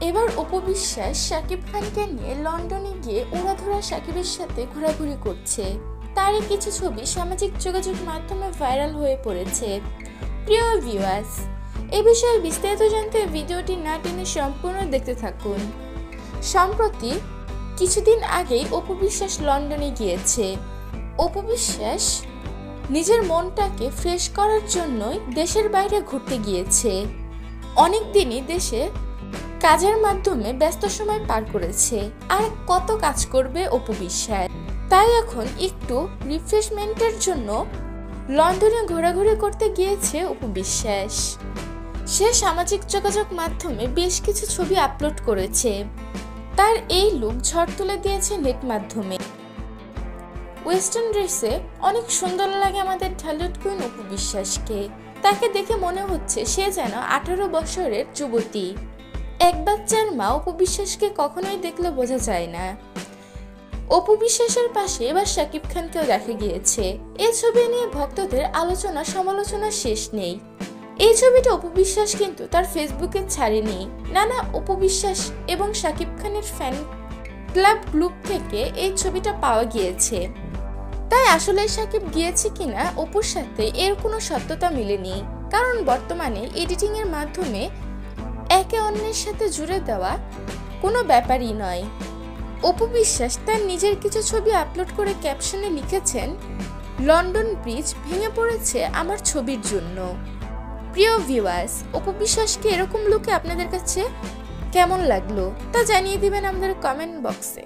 এবার অপু বিশ্বাস শাকিব খানকে নিয়ে লন্ডনে গিয়ে উড়াধুরা শাকিবের সাথে ঘোরাঘুরি করছে। তারই কিছু ছবি সামাজিক যোগাযোগ মাধ্যমে ভাইরাল হয়ে পড়েছে। প্রিয় ভিউয়ার্স, এ বিষয়ে বিস্তারিত জানতে ভিডিওটি না টেনে সম্পূর্ণ দেখতে থাকুন। সম্প্রতি কিছুদিন আগেই অপু বিশ্বাস লন্ডনে গিয়েছে। অপু বিশ্বাস নিজের মনটাকে ফ্রেশ করার জন্যই দেশের বাইরে ঘুরতে গিয়েছে। অনেক দিনই দেশে কাজের মাধ্যমে ব্যস্ত সময় পার করেছে, আর কত কাজ করবে অপু বিশ্বাস। তাই এখন একটু রিফ্রেশমেন্টের জন্য লন্ডনে ঘোরাঘুরি করতে গিয়েছে অপু বিশ্বাস। সে সামাজিক যোগাযোগ মাধ্যমে বেশ কিছু ছবি আপলোড করেছে। তার এই লুক ঝড় তুলে দিয়েছে নেট মাধ্যমে। ওয়েস্টার্ন ড্রেসে অনেক সুন্দর লাগে আমাদের ঢালিউড কুইন অপু বিশ্বাসকে। তাকে দেখে মনে হচ্ছে সে যেন 18 বছরের যুবতী। এক বাচ্চার মা অপু বিশ্বাসকে কখনোই দেখলে বোঝা যায় না। অপু বিশ্বাসের পাশে এবার শাকিব খানকেও দেখা গিয়েছে। এই ছবি নিয়ে ভক্তদের আলোচনা সমালোচনা শেষ নেই। এই ছবিটা অপু বিশ্বাস কিন্তু তার ফেসবুকে ছাড়েনি। নানা অপু বিশ্বাস এবং শাকিব খানের ফ্যান ক্লাব গ্রুপ থেকে এই ছবিটা পাওয়া গিয়েছে। তাই আসলে শাকিব গিয়েছে কিনা অপুর সাথে এর কোনো সত্যতা মেলেনি, কারণ বর্তমানে এডিটিং এর মাধ্যমে একে অন্যের সাথে জুড়ে দেওয়া কোনো ব্যাপারই নয়। অপু বিশ্বাস তার নিজের কিছু ছবি আপলোড করে ক্যাপশনে লিখেছেন, লন্ডন ব্রিজ ভেঙে পড়েছে আমার ছবির জন্য। প্রিয় ভিউয়ার্স, অপু বিশ্বাসকে এরকম লুকে আপনাদের কাছে কেমন লাগলো তা জানিয়ে দিবেন আমাদের কমেন্ট বক্সে।